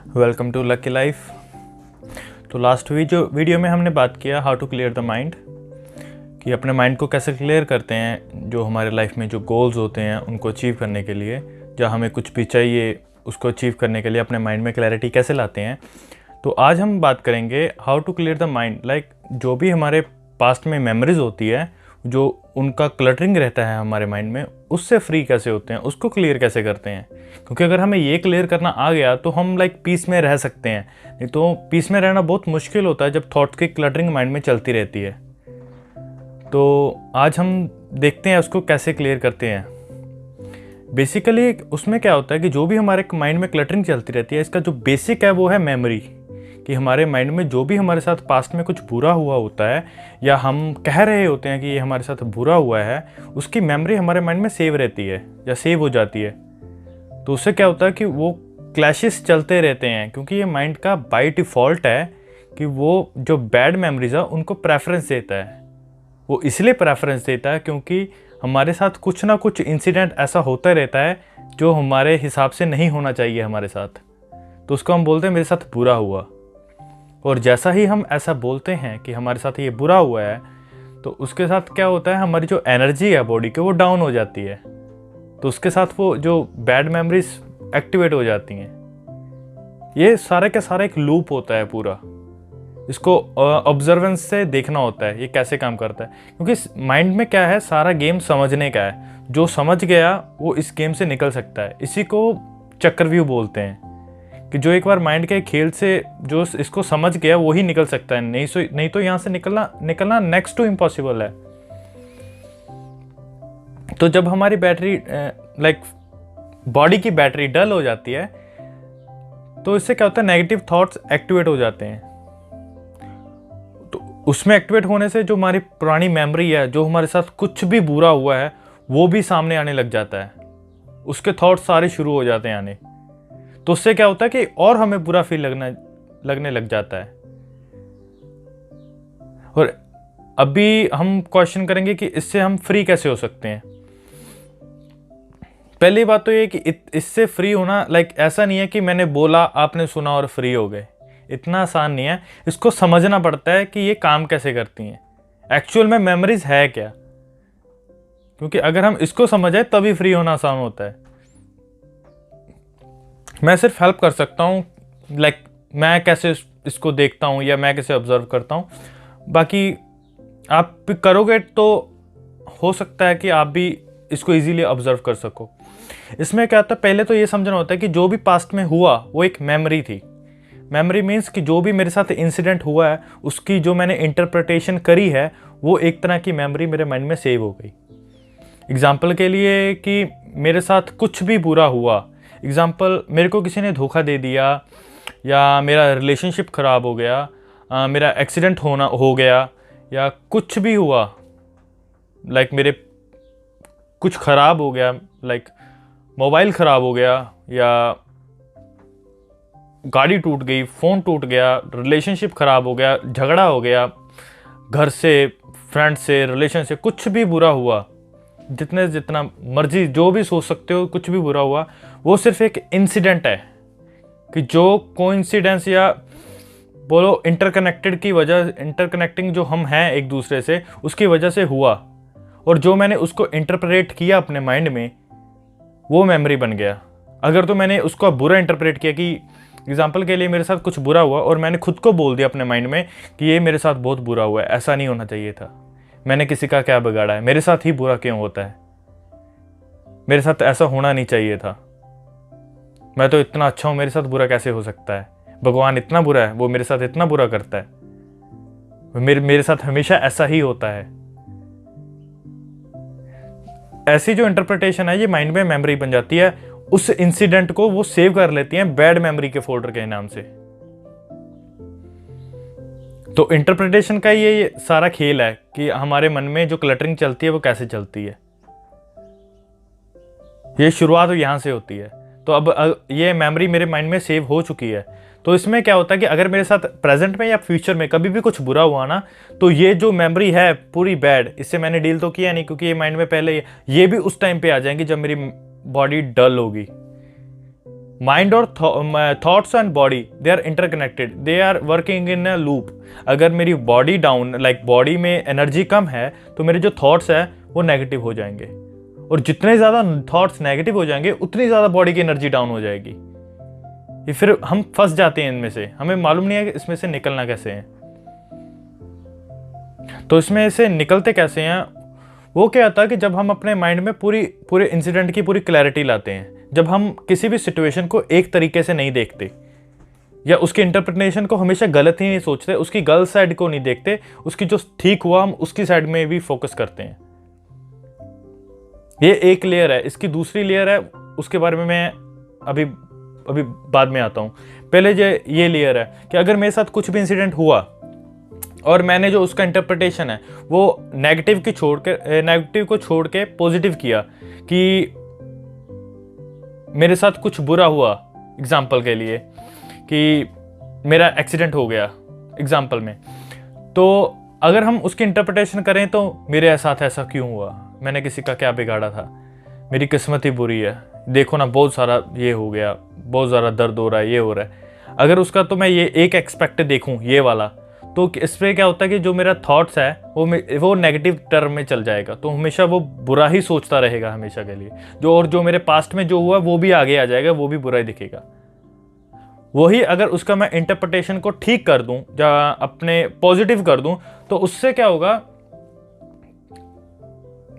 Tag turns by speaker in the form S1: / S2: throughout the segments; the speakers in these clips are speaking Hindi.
S1: Welcome to lucky life. तो लास्ट वीडियो में हमने बात किया how to clear the mind, कि अपने माइंड को कैसे क्लियर करते हैं जो हमारे लाइफ में जो गोल्स होते हैं उनको अचीव करने के लिए, या हमें कुछ भी चाहिए उसको अचीव करने के लिए अपने माइंड में क्लैरिटी कैसे लाते हैं। तो आज हम बात करेंगे how to clear the mind, like जो भी हमारे पास्ट में मेमोरीज होती है, जो उनका क्लटरिंग रहता है हमारे माइंड में, उससे फ्री कैसे होते हैं, उसको क्लियर कैसे करते हैं। क्योंकि अगर हमें ये क्लियर करना आ गया तो हम पीस में रह सकते हैं, नहीं तो पीस में रहना बहुत मुश्किल होता है जब थॉट्स की क्लटरिंग माइंड में चलती रहती है। तो आज हम देखते हैं उसको कैसे क्लियर करते हैं। बेसिकली उसमें क्या होता है कि जो भी हमारे माइंड में क्लटरिंग चलती रहती है, इसका जो बेसिक है वो है मेमोरी। कि हमारे माइंड में जो भी हमारे साथ पास्ट में कुछ बुरा हुआ होता है, या हम कह रहे होते हैं कि ये हमारे साथ बुरा हुआ है, उसकी मेमोरी हमारे माइंड में सेव रहती है या सेव हो जाती है। तो उससे क्या होता है कि वो क्लैशेस चलते रहते हैं, क्योंकि ये माइंड का बाय डिफ़ॉल्ट है कि वो जो बैड मेमोरीज है उनको प्रेफरेंस देता है। वो इसलिए प्रेफरेंस देता है क्योंकि हमारे साथ कुछ ना कुछ इंसिडेंट ऐसा होता रहता है जो हमारे हिसाब से नहीं होना चाहिए हमारे साथ। तो उसको हम बोलते हैं मेरे साथ बुरा हुआ। और जैसा ही हम ऐसा बोलते हैं कि हमारे साथ ये बुरा हुआ है, तो उसके साथ क्या होता है, हमारी जो एनर्जी है बॉडी की वो डाउन हो जाती है। तो उसके साथ वो जो बैड मेमोरीज एक्टिवेट हो जाती हैं। ये सारे का सारा एक लूप होता है पूरा। इसको ऑब्जर्वेंस से देखना होता है ये कैसे काम करता है, क्योंकि माइंड में क्या है, सारा गेम समझने का है। जो समझ गया वो इस गेम से निकल सकता है। इसी को चक्रव्यूह बोलते हैं, कि जो एक बार माइंड के खेल से जो इसको समझ गया वही निकल सकता है, नहीं तो यहाँ से निकलना नेक्स्ट टू इम्पॉसिबल है। तो जब हमारी बैटरी बॉडी की बैटरी डल हो जाती है, तो इससे क्या होता है, नेगेटिव थॉट्स एक्टिवेट हो जाते हैं। तो उसमें एक्टिवेट होने से जो हमारी पुरानी मेमोरी है, जो हमारे साथ कुछ भी बुरा हुआ है, वो भी सामने आने लग जाता है। उसके थॉट्स सारे शुरू हो जाते हैं आने। तो उससे क्या होता है कि और हमें बुरा फील लगने लग जाता है। और अभी हम क्वेश्चन करेंगे कि इससे हम फ्री कैसे हो सकते हैं। पहली बात तो ये कि इससे फ्री होना ऐसा नहीं है कि मैंने बोला आपने सुना और फ्री हो गए। इतना आसान नहीं है। इसको समझना पड़ता है कि ये काम कैसे करती हैं, एक्चुअल में मेमोरीज है क्या। क्योंकि अगर हम इसको समझे तभी फ्री होना आसान होता है। मैं सिर्फ हेल्प कर सकता हूँ, मैं कैसे इसको देखता हूँ या मैं कैसे ऑब्जर्व करता हूँ। बाकी आप भी करोगे तो हो सकता है कि आप भी इसको इजीली ऑब्जर्व कर सको। इसमें क्या होता है, पहले तो ये समझना होता है कि जो भी पास्ट में हुआ वो एक मेमोरी थी। मेमोरी मीन्स कि जो भी मेरे साथ इंसिडेंट हुआ है उसकी जो मैंने इंटरप्रिटेशन करी है, वो एक तरह की मेमोरी मेरे माइंड में सेव हो गई। एग्जाम्पल के लिए कि मेरे साथ कुछ भी बुरा हुआ, एग्जाम्पल मेरे को किसी ने धोखा दे दिया, या मेरा रिलेशनशिप ख़राब हो गया, मेरा एक्सीडेंट हो गया, या कुछ भी हुआ, मेरे कुछ ख़राब हो गया, मोबाइल ख़राब हो गया, या गाड़ी टूट गई, फ़ोन टूट गया, रिलेशनशिप ख़राब हो गया, झगड़ा हो गया, घर से, फ्रेंड से, रिलेशन से, कुछ भी बुरा हुआ, जितना मर्जी जो भी सोच सकते हो, कुछ भी बुरा हुआ, वो सिर्फ एक इंसिडेंट है कि जो कोइंसिडेंस या बोलो इंटरकनेक्टिंग जो हम हैं एक दूसरे से, उसकी वजह से हुआ। और जो मैंने उसको इंटरप्रेट किया अपने माइंड में, वो मेमोरी बन गया। अगर तो मैंने उसको बुरा इंटरप्रेट किया, कि एग्जाम्पल के लिए मेरे साथ कुछ बुरा हुआ और मैंने खुद को बोल दिया अपने माइंड में कि ये मेरे साथ बहुत बुरा हुआ है, ऐसा नहीं होना चाहिए था, मैंने किसी का क्या बिगाड़ा है, मेरे साथ ही बुरा क्यों होता है, मेरे साथ ऐसा होना नहीं चाहिए था, मैं तो इतना अच्छा हूं, मेरे साथ बुरा कैसे हो सकता है, भगवान इतना बुरा है, वो मेरे साथ इतना बुरा करता है, मेरे साथ हमेशा ऐसा ही होता है। ऐसी जो इंटरप्रिटेशन है ये माइंड में मेमोरी बन जाती है। उस इंसिडेंट को वो सेव कर लेती हैं बैड मेमोरी के फोल्डर के नाम से। तो इंटरप्रिटेशन का ये सारा खेल है कि हमारे मन में जो क्लटरिंग चलती है वो कैसे चलती है। ये शुरुआत यहां से होती है। तो अब ये मेमोरी मेरे माइंड में सेव हो चुकी है। तो इसमें क्या होता है कि अगर मेरे साथ प्रेजेंट में या फ्यूचर में कभी भी कुछ बुरा हुआ ना, तो ये जो मेमोरी है पूरी बैड, इससे मैंने डील तो किया नहीं, क्योंकि ये माइंड में पहले ये भी उस टाइम पे आ जाएंगी जब मेरी बॉडी डल होगी। माइंड और thoughts and body they are interconnected, they are working in a loop. अगर मेरी बॉडी डाउन, लाइक बॉडी में एनर्जी कम है तो मेरे जो थॉट्स है वो नेगेटिव हो जाएंगे, और जितने ज़्यादा थॉट्स नेगेटिव हो जाएंगे उतनी ज़्यादा बॉडी की एनर्जी डाउन हो जाएगी। ये फिर हम फंस जाते हैं इनमें से, हमें मालूम नहीं है कि इसमें से निकलना कैसे है। तो इसमें से निकलते कैसे हैं, वो क्या होता है कि जब हम अपने माइंड में पूरे इंसिडेंट की पूरी क्लैरिटी लाते हैं, जब हम किसी भी सिचुएशन को एक तरीके से नहीं देखते या उसके इंटरप्रिटेशन को हमेशा गलत ही नहीं सोचते, उसकी गलत साइड को नहीं देखते, उसकी जो ठीक हुआ हम उसकी साइड में भी फोकस करते हैं। ये एक लेयर है। इसकी दूसरी लेयर है, उसके बारे में मैं अभी बाद में आता हूं। पहले जो ये लेयर है कि अगर मेरे साथ कुछ भी इंसिडेंट हुआ और मैंने जो उसका इंटरप्रिटेशन है वो नेगेटिव को छोड़ के पॉजिटिव किया कि मेरे साथ कुछ बुरा हुआ, एग्जाम्पल के लिए कि मेरा एक्सीडेंट हो गया एग्जाम्पल में, तो अगर हम उसकी इंटरप्रिटेशन करें तो मेरे साथ ऐसा क्यों हुआ, मैंने किसी का क्या बिगाड़ा था, मेरी किस्मत ही बुरी है, देखो ना बहुत सारा ये हो गया, बहुत ज़्यादा दर्द हो रहा है, ये हो रहा है। अगर उसका तो मैं ये एक एक्सपेक्ट देखूं ये वाला, तो इस पर क्या होता है कि जो मेरा थॉट्स है वो नेगेटिव टर्म में चल जाएगा, तो हमेशा वो बुरा ही सोचता रहेगा हमेशा के लिए। जो मेरे पास्ट में जो हुआ वो भी आगे आ जाएगा, वो भी बुरा ही दिखेगा। वही अगर उसका मैं इंटरप्रिटेशन को ठीक कर दूं या अपने पॉजिटिव कर दूं, तो उससे क्या होगा,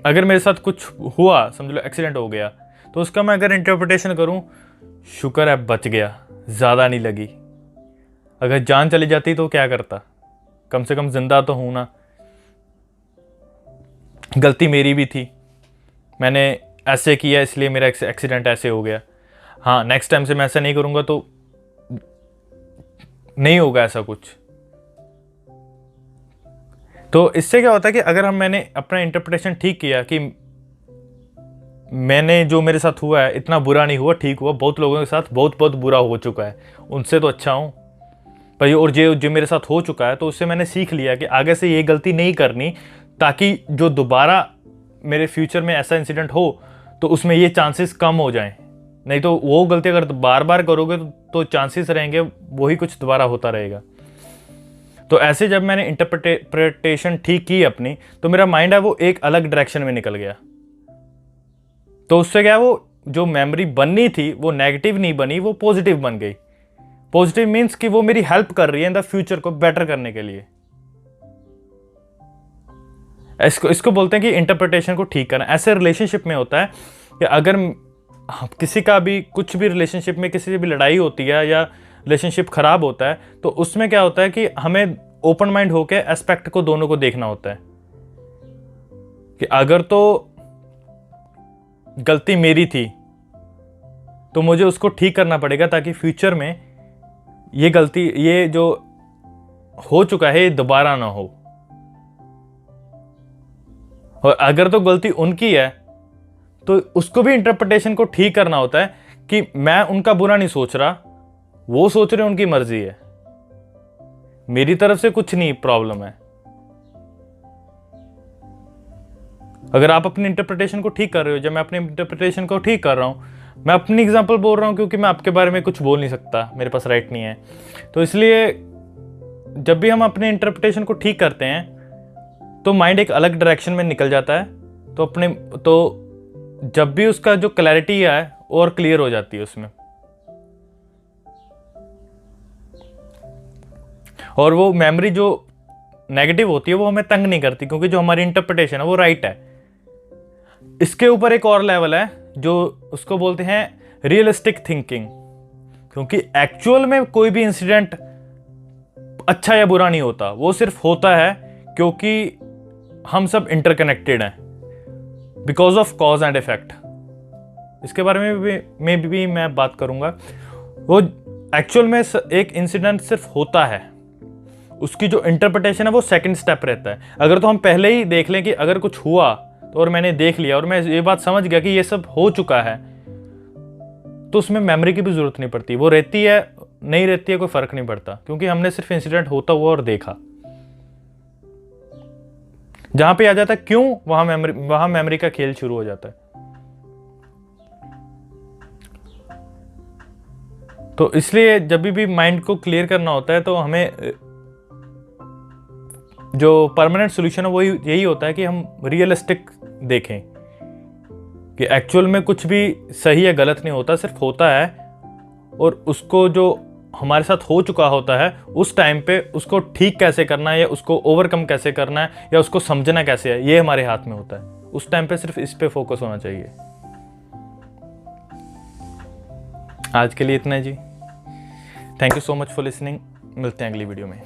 S1: अगर मेरे साथ कुछ हुआ, समझ लो एक्सीडेंट हो गया, तो उसका मैं अगर इंटरप्रिटेशन करूं, शुक्र है बच गया, ज़्यादा नहीं लगी, अगर जान चली जाती तो क्या करता, कम से कम जिंदा तो हूं ना, गलती मेरी भी थी, मैंने ऐसे किया इसलिए मेरा एक्सीडेंट ऐसे हो गया। हाँ, नेक्स्ट टाइम से मैं ऐसा नहीं करूंगा तो नहीं होगा ऐसा कुछ। तो इससे क्या होता है कि अगर मैंने अपना इंटरप्रिटेशन ठीक किया कि मैंने जो मेरे साथ हुआ है इतना बुरा नहीं हुआ, ठीक हुआ, बहुत लोगों के साथ बहुत बुरा हो चुका है, उनसे तो अच्छा हूँ भाई, और जो मेरे साथ हो चुका है तो उससे मैंने सीख लिया कि आगे से ये गलती नहीं करनी, ताकि जो दोबारा मेरे फ्यूचर में ऐसा इंसिडेंट हो तो उसमें ये चांसेस कम हो जाएं। नहीं तो वो गलती अगर बार बार करोगे तो चांसेस रहेंगे वही कुछ दोबारा होता रहेगा। तो ऐसे जब मैंने इंटरप्रिटेशन ठीक की अपनी, तो मेरा माइंड है वो एक अलग डायरेक्शन में निकल गया। तो उससे क्या, वो जो मेमोरी बननी थी वो नेगेटिव नहीं बनी, वो पॉजिटिव बन गई। पॉजिटिव मीन्स कि वो मेरी हेल्प कर रही है इन द फ्यूचर को बेटर करने के लिए। इसको बोलते हैं कि इंटरप्रिटेशन को ठीक करना। ऐसे रिलेशनशिप में होता है कि अगर किसी का भी कुछ भी रिलेशनशिप में किसी से भी लड़ाई होती है या रिलेशनशिप खराब होता है, तो उसमें क्या होता है कि हमें ओपन माइंड होकर एस्पेक्ट को दोनों को देखना होता है कि अगर तो गलती मेरी थी तो मुझे उसको ठीक करना पड़ेगा, ताकि फ्यूचर में ये गलती, ये जो हो चुका है, ये दोबारा ना हो। और अगर तो गलती उनकी है तो उसको भी इंटरप्रिटेशन को ठीक करना होता है कि मैं उनका बुरा नहीं सोच रहा, वो सोच रहे उनकी मर्जी है, मेरी तरफ से कुछ नहीं प्रॉब्लम है। अगर आप अपनी इंटरप्रिटेशन को ठीक कर रहे हो, जब मैं अपनी इंटरप्रिटेशन को ठीक कर रहा हूं, मैं अपनी एग्जांपल बोल रहा हूं क्योंकि मैं आपके बारे में कुछ बोल नहीं सकता, मेरे पास राइट नहीं है। तो इसलिए जब भी हम अपने इंटरप्रिटेशन को ठीक करते हैं तो माइंड एक अलग डायरेक्शन में निकल जाता है, तो जब भी उसका जो क्लैरिटी है और क्लियर हो जाती है उसमें, और वो मेमोरी जो नेगेटिव होती है वो हमें तंग नहीं करती, क्योंकि जो हमारी इंटरप्रिटेशन है वो राइट है। इसके ऊपर एक और लेवल है जो उसको बोलते हैं रियलिस्टिक थिंकिंग, क्योंकि एक्चुअल में कोई भी इंसिडेंट अच्छा या बुरा नहीं होता, वो सिर्फ होता है क्योंकि हम सब इंटरकनेक्टेड हैं, because of cause and effect. इसके बारे में भी मैं बात करूंगा। वो एक्चुअल में एक इंसिडेंट सिर्फ होता है, उसकी जो इंटरप्रिटेशन है वो सेकंड स्टेप रहता है। अगर तो हम पहले ही देख लें कि अगर कुछ हुआ तो और मैंने देख लिया और मैं ये बात समझ गया कि ये सब हो चुका है, तो उसमें मेमोरी की भी जरूरत नहीं पड़ती, वो रहती है नहीं रहती है कोई फर्क नहीं पड़ता, क्योंकि हमने सिर्फ इंसिडेंट होता हुआ और देखा। जहां पे आ जाता है क्यों, वहां मेमोरी का खेल शुरू हो जाता है। तो इसलिए जब भी माइंड को क्लियर करना होता है तो हमें जो परमानेंट सोल्यूशन है वो यही होता है कि हम रियलिस्टिक देखें कि एक्चुअल में कुछ भी सही या गलत नहीं होता, सिर्फ होता है। और उसको जो हमारे साथ हो चुका होता है उस टाइम पे उसको ठीक कैसे करना है या उसको ओवरकम कैसे करना है या उसको समझना कैसे है, ये हमारे हाथ में होता है। उस टाइम पे सिर्फ इस पे फोकस होना चाहिए। आज के लिए इतना है जी। Thank you so much for listening. मिलते हैं अगली वीडियो में।